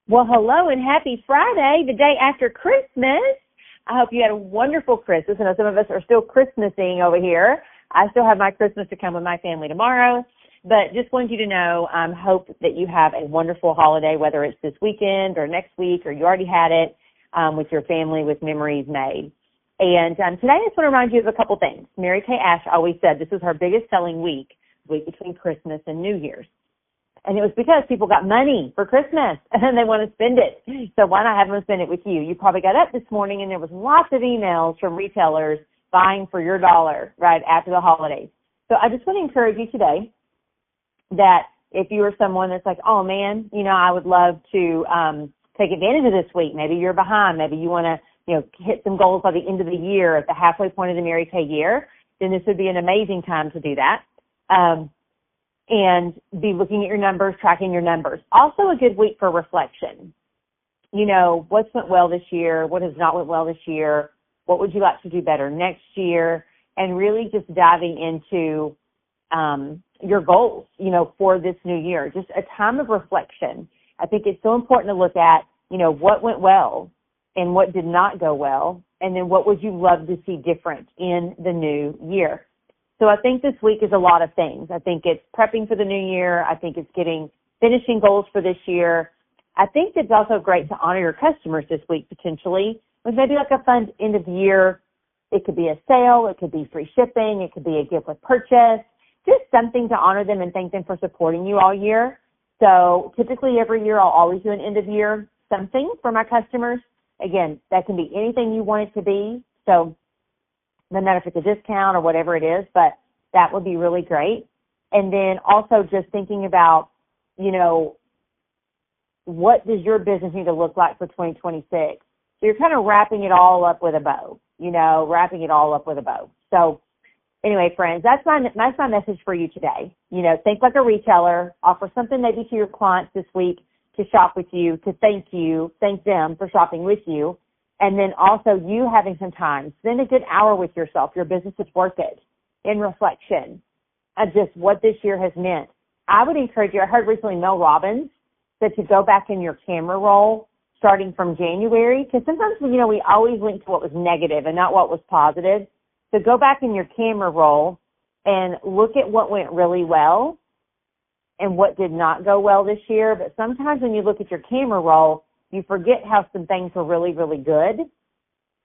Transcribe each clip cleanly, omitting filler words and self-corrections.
Well, hello and happy Friday, the day after Christmas. I hope you had a wonderful Christmas. I know some of us are still Christmasing over here. I still have my Christmas to come with my family tomorrow, but just wanted you to know, hope that you have a wonderful holiday, whether it's this weekend or next week or you already had it with your family with memories made. And today I just want to remind you of a couple things. Mary Kay Ash always said this was her biggest selling week between Christmas and New Year's. And it was because people got money for Christmas and they want to spend it. So why not have them spend it with you? You probably got up this morning and there was lots of emails from retailers buying for your dollar right after the holidays. So I just want to encourage you today that if you are someone that's like, oh man, I would love to take advantage of this week. Maybe you're behind. Maybe you want to, hit some goals by the end of the year at the halfway point of the Mary Kay year. Then this would be an amazing time to do that. And be looking at your numbers, tracking your numbers. Also a good week for reflection. What's went well this year? What has not went well this year? What would you like to do better next year? And really just diving into your goals, for this new year. Just a time of reflection. I think it's so important to look at, what went well and what did not go well, and then what would you love to see different in the new year. So I think this week is a lot of things. I think it's prepping for the new year. I think it's finishing goals for this year. I think it's also great to honor your customers this week potentially with maybe like a fun end of the year. It could be a sale. It could be free shipping. It could be a gift with purchase. Just something to honor them and thank them for supporting you all year. So typically every year I'll always do an end of year something for my customers. Again, that can be anything you want it to be. So no matter if it's a discount or whatever it is, but that would be really great. And then also just thinking about, what does your business need to look like for 2026? So you're kind of wrapping it all up with a bow, wrapping it all up with a bow. So anyway, friends, that's my message for you today. Think like a retailer, offer something maybe to your clients this week to shop with you, to thank them for shopping with you. And then also you having some time, spend a good hour with yourself, your business is worth it, in reflection of just what this year has meant. I would encourage you, I heard recently Mel Robbins said to go back in your camera roll starting from January, because sometimes, we always link to what was negative and not what was positive. So go back in your camera roll and look at what went really well and what did not go well this year. But sometimes when you look at your camera roll, you forget how some things were really, really good,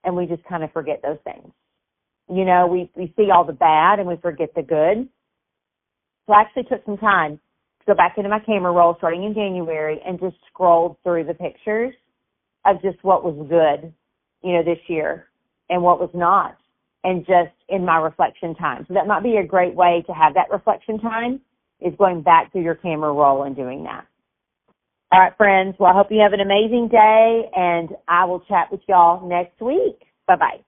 and we just kind of forget those things. We see all the bad and we forget the good. So I actually took some time to go back into my camera roll starting in January and just scrolled through the pictures of just what was good, this year and what was not, and just in my reflection time. So that might be a great way to have that reflection time, is going back through your camera roll and doing that. All right, friends. Well, I hope you have an amazing day, and I will chat with y'all next week. Bye-bye.